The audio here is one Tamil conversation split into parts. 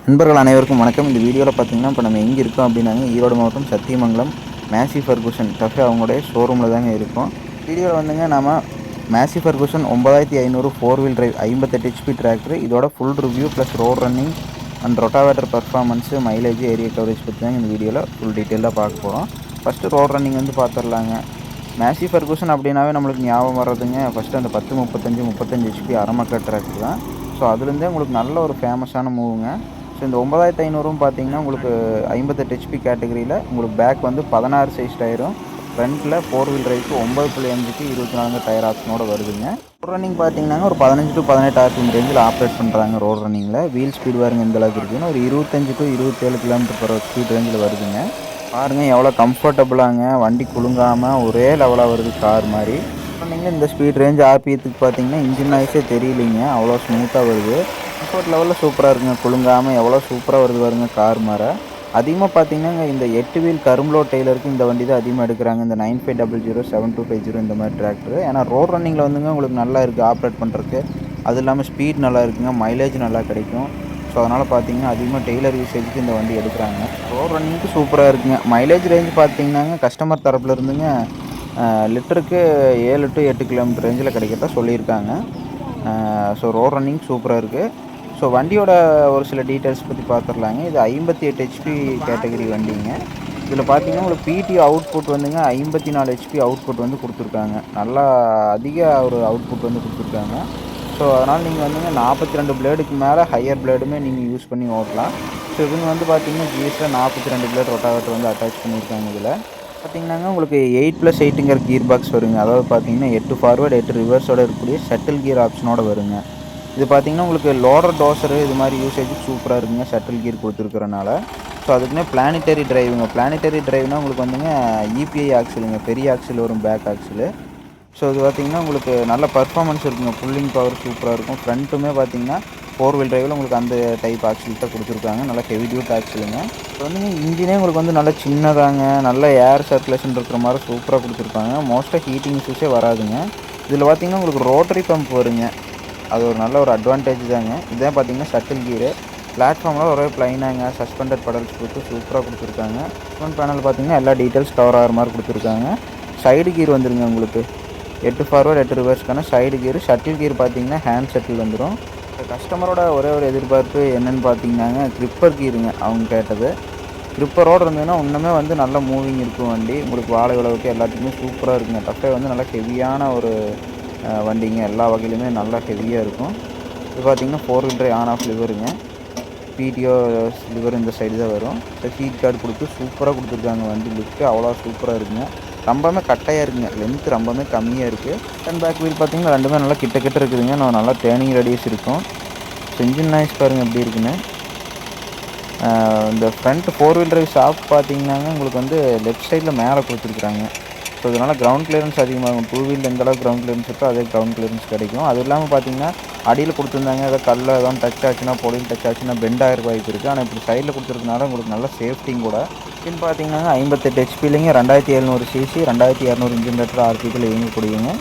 நண்பர்கள் அனைவருக்கும் வணக்கம். இந்த வீடியோவில் பார்த்தீங்கன்னா, இப்போ நம்ம எங்கே இருக்கோம் அப்படின்னாங்க, ஈரோடு மாவட்டம் சத்தியமங்கலம் மேசி ஃபெர்குசன் கஃபே அவங்களுடைய ஷோரூமில் தாங்க இருக்கோம். வீடியோவில் வந்துங்க நாம Massey Ferguson 9500 4 wheel drive 58 HP tractor இதோட full review plus road running and rotavator performance, mileage, area coverage பற்றி தாங்க இந்த வீடியோவில் ஃபுல் டீட்டெயிலாக பார்க்க போகிறோம். ஃபஸ்ட்டு ரோட் ரன்னிங் வந்து பார்த்துடலாங்க. மேசி ஃபெர்குசன் அப்படின்னாவே நம்மளுக்கு ஞாபகம் வர்றதுங்க ஃபஸ்ட்டு அந்த 1035 ஹெச்பி அரமக்கட் டிராக்டர் தான். ஸோ அதுலேருந்தே உங்களுக்கு நல்ல ஒரு ஃபேமஸான மூவுங்க. ஸோ இந்த 9500 பார்த்தீங்கன்னா உங்களுக்கு 58 ஹெச்பி கேட்டகரியில் உங்களுக்கு பேக் வந்து 16 சைஸ் டயரும், ஃப்ரண்ட்டில் 4 வீல் டிரைவ்க்கு 9.5க்கு 24 டயர் ஆப்ஷனோட வருதுங்க. ரோட் ரன்னிங் பார்த்தீங்கன்னா ஒரு 15 to 18 ஆர்பிஎம் ரேஞ்சில் ஆப்ரேட் பண்ணுறாங்க. ரோட் ரன்னிங்கில் வீல் ஸ்பீடு பாருங்க எந்த அளவுக்கு இருக்குதுன்னு ஒரு 25 to 27 km/h ஸ்பீட் ரேஞ்சில் வருதுங்க. பாருங்கள் எவ்வளோ கம்ஃபர்டபுளாங்க, வண்டி குலுங்காமல் ஒரே லெவலாக வருது கார் மாதிரி. ரன்னிங்கில் இந்த ஸ்பீட் ரேஞ்ச் ஆர்பிஎத்துக்கு பார்த்தீங்கன்னா இன்ஜின் நாய்ஸே தெரியலைங்க, அவ்வளோ ஸ்மூத்தாக வருது. கம்ஃபர்ட் லெவலில் சூப்பராக இருக்குங்க, குலுங்காமல் எவ்வளோ சூப்பராக வருது பாருங்க கார் மாதிரி. அதிகமாக பார்த்தீங்கன்னா இந்த 8 வீல் கரும்புலோ டெய்லருக்கு இந்த வண்டி தான் அதிகமாக எடுக்கிறாங்க, இந்த 9500 7250 இந்த மாதிரி டிராக்டர். ஏன்னா ரோட் ரன்னிங்கில் வந்துங்க உங்களுக்கு நல்லா இருக்குது ஆப்ரேட் பண்ணுறதுக்கு, அது இல்லாமல் ஸ்பீட் நல்லா இருக்குங்க, மைலேஜ் நல்லா கிடைக்கும். ஸோ அதனால் பார்த்தீங்கன்னா அதிகமாக டெய்லர் யூசேஜுக்கு இந்த வண்டி எடுக்கிறாங்க. ரோட் ரன்னிங்க்கு சூப்பராக இருக்குங்க. மைலேஜ் ரேஞ்ச் பார்த்தீங்கன்னாங்க கஸ்டமர் தரப்பில் இருந்துங்க லிட்டருக்கு 7 to 8 km ரேஞ்சில் கிடைக்கிறதா சொல்லியிருக்காங்க. ஸோ ரோட் ரன்னிங் சூப்பராக இருக்குது. ஸோ வண்டியோட ஒரு சில டீட்டெயில்ஸ் பற்றி பார்த்துடலாங்க. இது 58 ஹெச்பி கேட்டகரி வண்டிங்க. இதில் பார்த்தீங்கன்னா உங்களுக்கு பிடிஓ அவுட்புட் வந்துங்க 54 ஹெச்பி அவுட்புட் வந்து கொடுத்துருக்காங்க. நல்லா அதிக ஒரு அவுட்புட் வந்து கொடுத்துருக்காங்க. ஸோ அதனால் நீங்கள் வந்துங்க 42 பிளேடுக்கு மேலே ஹையர் பிளேடுமே நீங்கள் யூஸ் பண்ணி ஓட்டலாம். ஸோ இவங்க வந்து பார்த்தீங்கன்னா ஜிஎஸ்டில் 42 பிளேட் ரொட்டாவேட்டர் வந்து அட்டாச் பண்ணியிருக்காங்க. இதில் பார்த்தீங்கன்னாங்க உங்களுக்கு 8+8ங்கிற கீர் பாக்ஸ் வருங்க. அதாவது பார்த்தீங்கன்னா 8 ஃபார்வர்டு 8 ரிவர்ஸோடு இருக்கக்கூடிய ஷட்டில் கியர் ஆப்ஷனோட வருங்க. இது பார்த்தீங்கன்னா உங்களுக்கு லோடர் டோசரு இது மாதிரி யூசேஜுக்கு சூப்பராக இருக்குங்க ஷட்டில் கியர் கொடுத்துருக்கறனால. ஸோ அதுக்குன்னே பிளானிட்டரி டிரைவுங்க. பிளானிட்டரி டிரைவ்னால் உங்களுக்கு வந்துங்க இபிஐ ஆக்சிலுங்க, பெரிய ஆக்சில் வரும், பேக் ஆக்சிலு. ஸோ இது பார்த்தீங்கன்னா உங்களுக்கு நல்ல பர்ஃபார்மன்ஸ் இருக்குங்க, புல்லிங் பவர் சூப்பராக இருக்கும். ஃப்ரண்ட்டுமே பார்த்தீங்கன்னா 4 வீல் டிரைவில் உங்களுக்கு அந்த டைப் ஆக்சில் தான் கொடுத்துருக்காங்க, நல்லா ஹெவி டியூட் ஆக்சிலுங்க. இப்போ வந்துங்க இன்ஜினே உங்களுக்கு வந்து நல்லா சின்னதாங்க, நல்ல ஏர் சர்க்குலேஷன் இருக்கிற மாதிரி சூப்பராக கொடுத்துருக்காங்க. மோஸ்ட்டாக ஹீட்டிங் இஷ்யூஸே வராதுங்க. இதில் பார்த்தீங்கன்னா உங்களுக்கு ரோட்டரி பம்ப் வருங்க, அது ஒரு நல்ல ஒரு அட்வான்டேஜ் தாங்க. இதான் பார்த்தீங்கன்னா ஷட்டில் கீரு. பிளாட்ஃபார்மில் ஒரே ப்ளைனாங்க, சஸ்பெண்டட் பெடல்ஸ் கொடுத்து சூப்பராக கொடுத்துருக்காங்க. ஃப்ரண்ட் பேனல் பார்த்தீங்கன்னா எல்லா டீட்டெயில்ஸ் கவர் ஆகிற மாதிரி கொடுத்துருக்காங்க. சைடு கீர் வந்துருங்க உங்களுக்கு 8 ஃபார்வர்டு 8 ரிவர்ஸ்க்கான சைடு கீர். ஷட்டில் கீர் பார்த்தீங்கன்னா ஹேண்ட் ஷட்டில் வந்துடும். கஸ்டமரோட ஒரே ஒரு எதிர்பார்ப்பு என்னென்னு பார்த்தீங்கன்னாங்க கிரிப்பர் கீருங்க. அவங்க கேட்டது கிரிப்பரோடு இருந்ததுன்னா இன்னுமே வந்து நல்ல மூவிங் இருக்கும் வண்டி. உங்களுக்கு வாழை உழவுக்கு எல்லாத்துக்குமே சூப்பராக இருக்குங்க. டஃபே வந்து நல்லா ஹெவியான ஒரு வண்டிங்க, எல்லா வகையிலுமே நல்லா ஹெவியாக இருக்கும். இது பார்த்தீங்கன்னா 4 வீல் டிரைவ் ஆன் ஆஃப் லிவருங்க. பிடிஓ லிவர் இந்த சைடு தான் வரும். ஸோ ஹீட் கார்டு கொடுத்து சூப்பராக கொடுத்துருக்காங்க. வண்டி லுக்கு அவ்வளோ சூப்பராக இருக்குங்க. ரொம்பவுமே கட்டையாக இருக்குங்க, லென்த்து ரொம்பவுமே கம்மியாக இருக்குது. ஃப்ரண்ட் பேக் வீல் பார்த்தீங்கன்னா ரெண்டுமே நல்லா கிட்ட கிட்ட இருக்குதுங்க. நல்லா டேர்னிங் ரேடியஸ் இருக்கும். ஸோ இன்ஜின் நாய்ஸ் பாருங்கள் எப்படி இருக்குன்னு. இந்த ஃப்ரண்ட் 4 வீல் டிரைவ் ஷாஃப்ட் பார்த்தீங்கன்னாங்க உங்களுக்கு வந்து லெஃப்ட் சைடில் மேலே கொடுத்துருக்குறாங்க. ஸோ இதனால் கிரவுண்ட் கிளியரன்ஸ் அதிகமாகும். 2 வீல் எந்த அளவுக்கு கிரவுண்ட் கிளியரன்ஸ் இருக்கோ அதே கிரவுண்ட் கிளியரன்ஸ் கிடைக்கும். அது இல்லாமல் பார்த்தீங்கன்னா அடியில் கொடுத்துருந்தாங்க, அதை கல்ல ஏதாவது டச் ஆச்சுன்னா, பொடியில் டச் ஆச்சுன்னா பெண்ட் ஆகிற வாய்ப்பு இருக்குது. ஆனால் இப்படி சைடில் கொடுத்துருக்கனால உங்களுக்கு நல்ல சேஃப்டியும் கூட. இன்ஜின் பார்த்தீங்கன்னா 58 ஹெச்பிலிங்க, 2700 சிசி, 2200 இன்ஜின் லிட்டர் ஆர்பிஎத்தில் இயங்கக்கூடியங்க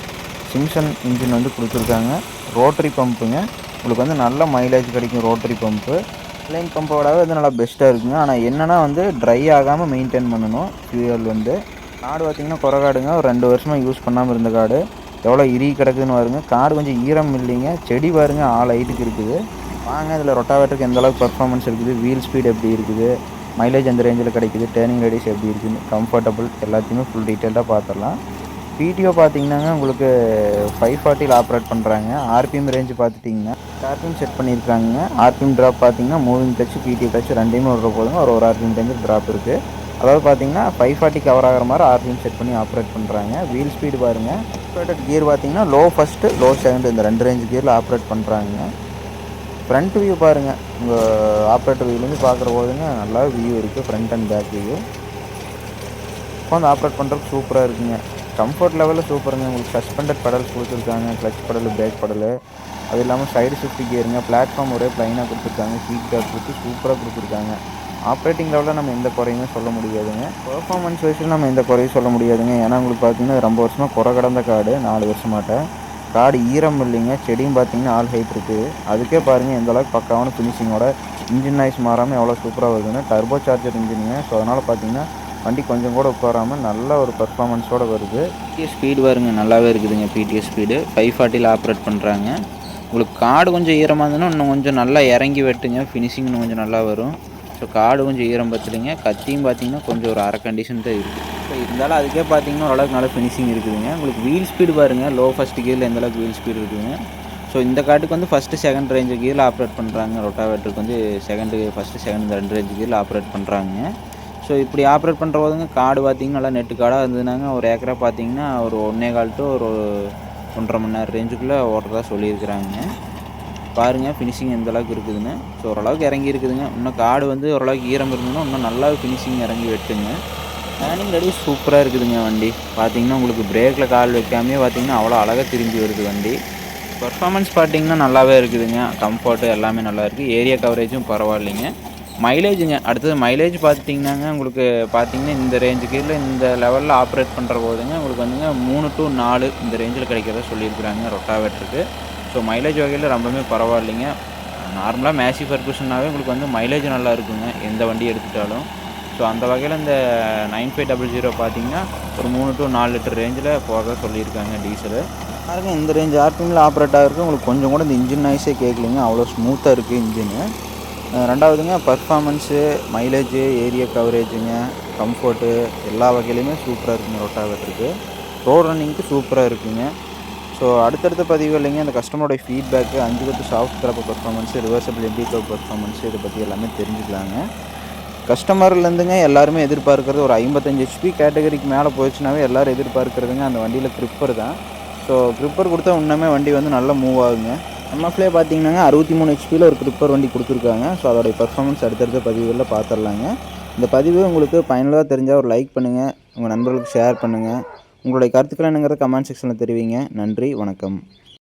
சிம்சன் இன்ஜின் வந்து கொடுத்துருக்காங்க. ரோட்டரி பம்புங்க, உங்களுக்கு வந்து நல்ல மைலேஜ் கிடைக்கும். ரோட்டரி பம்பு லைன் பம்போட இது நல்லா பெஸ்ட்டாக இருக்குங்க. ஆனால் என்னென்னா வந்து ட்ரை ஆகாமல் மெயின்டைன் பண்ணணும். ஃபியூயல் வந்து காடு பார்த்திங்கன்னா குறை காடுங்க, ஒரு 2 வருஷமாக யூஸ் பண்ணாமல் இருந்த காடு எவ்வளோ இறுகி கிடக்குதுன்னு பாருங்க. காடு கொஞ்சம் ஈரம் இல்லைங்க, செடி பாருங்க ஆள் ஹைட்டுக்கு இருக்குது. வாங்க இதில் ரொட்டாவேட்டருக்கு எந்த அளவுக்கு பர்ஃபார்மன்ஸ் இருக்குது, வீல் ஸ்பீட் எப்படி இருக்குது, மைலேஜ் எந்த ரேஞ்சில் கிடைக்குது, டேர்னிங் ரேடியஸ் எப்படி இருக்குது, கம்ஃபர்டபுள் எல்லாத்தையுமே ஃபுல் டீட்டெயில்டாக பார்த்துடலாம். பிடிஓ பார்த்தீங்கன்னாங்க உங்களுக்கு 540 ஆப்ரேட் பண்ணுறாங்க. ஆர்பிஎம் ரேஞ்சு பார்த்துட்டிங்கன்னா ஆர்பிஎம் செட் பண்ணியிருக்காங்க. ஆர்பிஎம் ட்ராப் பார்த்தீங்கன்னா மூவிங் டச்சு பிடிஓ டச்சு ரெண்டையுமே விட்ற போதுங்க, ஒரு ஆர்பிஎம் ரேஞ்சு ட்ராப் இருக்குது. அதாவது பார்த்தீங்கன்னா 540 கவர் ஆகிற மாதிரி ஆர்பிஎம் செட் பண்ணி ஆப்ரேட் பண்ணுறாங்க. வீல் ஸ்பீடு பாருங்கள். ஆப்ரேட்டட் கியர் பார்த்தீங்கன்னா லோ ஃபஸ்ட்டு லோ செகண்ட் இந்த 2 ரேஞ்ச் கியரில் ஆப்ரேட் பண்ணுறாங்க. ஃப்ரண்ட் வியூ பாருங்கள், உங்கள் ஆப்ரேட்டர் வியூலேருந்து பார்க்குற போதுங்க நல்லா வியூ இருக்குது, ஃப்ரண்ட் அண்ட் பேக் வியூ. இப்போ வந்து ஆப்ரேட் பண்ணுறதுக்கு சூப்பராக இருக்குங்க. கம்ஃபர்ட் லெவலில் சூப்பருங்க. உங்களுக்கு சஸ்பெண்டட் பெடல்ஸ் கொடுத்துருக்காங்க, கிளச் பெடல், பிரேக் பெடல், அது இல்லாமல் சைடு ஷிஃப்ட் கியருங்க. பிளாட்ஃபார்ம் ஒரே ப்ளைனாக கொடுத்துருக்காங்க, ஹீட் கார்டு கொடுத்து சூப்பராக கொடுத்துருக்காங்க. ஆப்ரேட்டிங் லெவலில் நம்ம எந்த குறையுமே சொல்ல முடியாதுங்க. பெர்ஃபார்மன்ஸ் வைஸில் நம்ம எந்த குறையும் சொல்ல முடியாதுங்க. ஏன்னா உங்களுக்கு பார்த்தீங்கன்னா ரொம்ப வருஷமாக குறை கடந்த காடு, 4 வருஷமாட்ட. காடு ஈரம் இல்லைங்க, செடியும் பார்த்தீங்கன்னா ஆல் ஹைட் இருக்குது. அதுக்கே பாருங்கள் எந்த அளவுக்கு பக்காவான ஃபினிஷிங்கோட இன்ஜின் நாய்ஸ் மாறாமல் எவ்வளோ சூப்பராக வருதுன்னு. Turbo charger இன்ஜினுங்க. ஸோ அதனால் பார்த்தீங்கன்னா வண்டி கொஞ்சம் கூட உட்காராமல் நல்ல ஒரு பர்ஃபார்மன்ஸோடு வருது. பிடிஎஸ் ஸ்பீடு பாருங்க நல்லாவே இருக்குதுங்க. பிடிஎஸ் ஸ்பீடு 540 ஆப்ரேட் பண்ணுறாங்க. உங்களுக்கு காடு கொஞ்சம் ஈரமாக இருந்ததுன்னா இன்னும் கொஞ்சம் நல்லா இறங்கி வெட்டுங்க, ஃபினிஷிங் இன்னும் கொஞ்சம் நல்லா வரும். ஸோ காடு கொஞ்சம் ஈரம் பத்தலைங்க. கத்தியும் பார்த்தீங்கன்னா கொஞ்சம் ஒரு அரை கண்டிஷன் தான் இருக்குது. ஸோ இருந்தாலும் அதுக்கே பார்த்தீங்கன்னா ஓரளவுக்கு நல்ல ஃபினிஷிங் இருக்குதுங்க. உங்களுக்கு வீல் ஸ்பீடு பாருங்கள், லோ ஃபஸ்ட் கியரில் எந்தளவுக்கு வீல் ஸ்பீடு இருக்குதுங்க. ஸோ இந்த காட்டுக்கு வந்து ஃபஸ்ட்டு செகண்ட் ரேஞ்சு கீரில் ஆப்ரேட் பண்ணுறாங்க. ரொட்டாவேட்டருக்கு வந்து ஃபஸ்ட்டு செகண்ட் இந்த 2 ரேஞ்சு கீரில் ஆப்ரேட் பண்ணுறாங்க. ஸோ இப்படி ஆப்ரேட் பண்ணுற போதுங்க காடு பார்த்திங்கன்னா நல்லா நெட்டு காடாக இருந்ததுனாங்க ஒரு ஏக்கரா பார்த்தீங்கன்னா ஒரு 1.25 to ஒரு 1.5 மணி நேரம் ரேஞ்சுக்குள்ளே ஓட்டுறதா சொல்லியிருக்கிறாங்க. பாருங்கள் ஃபினிஷிங் எந்த அளவுக்கு இருக்குதுன்னு. ஸோ ஓரளவுக்கு இறங்கி இருக்குதுங்க. இன்னும் காடு வந்து ஓரளவுக்கு ஈரம் இருந்ததுன்னா இன்னும் நல்லா ஃபினிஷிங் இறங்கி வெட்டுங்க. டேர்னிங் ரேடியஸ் சூப்பராக இருக்குதுங்க வண்டி. பார்த்தீங்கன்னா உங்களுக்கு பிரேக்கில் கால் வைக்காமே பார்த்தீங்கன்னா அவ்வளோ அழகாக திரும்பி வருது வண்டி. பர்ஃபார்மன்ஸ் பார்த்தீங்கன்னா நல்லாவே இருக்குதுங்க. கம்ஃபர்ட்டு எல்லாமே நல்லா இருக்குது. ஏரியா கவரேஜும் பரவாயில்லைங்க. மைலேஜுங்க, அடுத்தது மைலேஜ் பார்த்திங்கன்னாங்க உங்களுக்கு பார்த்தீங்கன்னா இந்த ரேஞ்சுக்கு இல்லை இந்த லெவலில் ஆப்ரேட் பண்ணுற போதுங்க உங்களுக்கு வந்துங்க 3 to 4 இந்த ரேஞ்சில் கிடைக்கிறதா சொல்லியிருக்கிறாங்க ரொட்டாவேட்டருக்கு. ஸோ மைலேஜ் வகையில் ரொம்பவே பரவாயில்லைங்க. நார்மலாக மேசி ஃபெர்குசன்னாவே உங்களுக்கு வந்து மைலேஜ் நல்லா இருக்குங்க எந்த வண்டி எடுத்துட்டாலும். ஸோ அந்த வகையில் இந்த 9500 பார்த்தீங்கன்னா ஒரு 3 to 4 லிட்டர் ரேஞ்சில் போகிறதா சொல்லியிருக்காங்க டீசலு. பாருங்க இந்த ரேஞ்ச் ஆர்பிஎம்மில் ஆப்ரேட் ஆகிருக்கு. உங்களுக்கு கொஞ்சம் கூட இந்த இன்ஜின் நாய்ஸே கேட்கலிங்க, அவ்வளோ ஸ்மூத்தாக இருக்குது இன்ஜினு. ரெண்டாவதுங்க பர்ஃபார்மன்ஸு, மைலேஜு, ஏரியா கவரேஜுங்க, கம்ஃபர்ட்டு எல்லா வகையிலையுமே சூப்பராக இருக்குங்க ரொட்டாவேட்டருக்கு. ரோட் ரன்னிங்க்கு சூப்பராக இருக்குங்க. ஸோ அடுத்தடுத்த பதிவு இல்லைங்க இந்த கஸ்டமரோட ஃபீட்பேக்கு 5 கத்து soft crop performance, reversible MB கவ் பர்ஃபார்மன்ஸு இதை பற்றி எல்லாமே தெரிஞ்சுக்கலாங்க. கஸ்டமர்லேருந்துங்க எல்லாருமே எதிர்பார்க்குறது ஒரு 55 HP கேட்டகரிக்கு மேலே போயிடுச்சுனாவே எல்லோரும் எதிர்பார்க்குறதுங்க அந்த வண்டியில் க்ரிப்பர் தான். ஸோ க்ரிப்பர் கொடுத்தா இன்னுமே வண்டி வந்து நல்லா மூவ் ஆகுங்க. எம்எஃப்லேயே பார்த்தீங்கன்னா 63 HPயில் ஒரு க்ரிப்பர் வண்டி கொடுத்துருக்காங்க. ஸோ அதோடைய பர்ஃபார்மன்ஸ் அடுத்தடுத்த பதிவுகளில் பார்த்துடலாங்க. இந்த பதிவு உங்களுக்கு பயனுள்ளதாக தெரிஞ்சால் ஒரு லைக் பண்ணுங்கள், உங்கள் நண்பர்களுக்கு ஷேர் பண்ணுங்கள். உங்களுடைய கருத்துக்கள் என்னங்கிறத கமெண்ட் செக்ஷனில் தெரிவிங்க. நன்றி, வணக்கம்.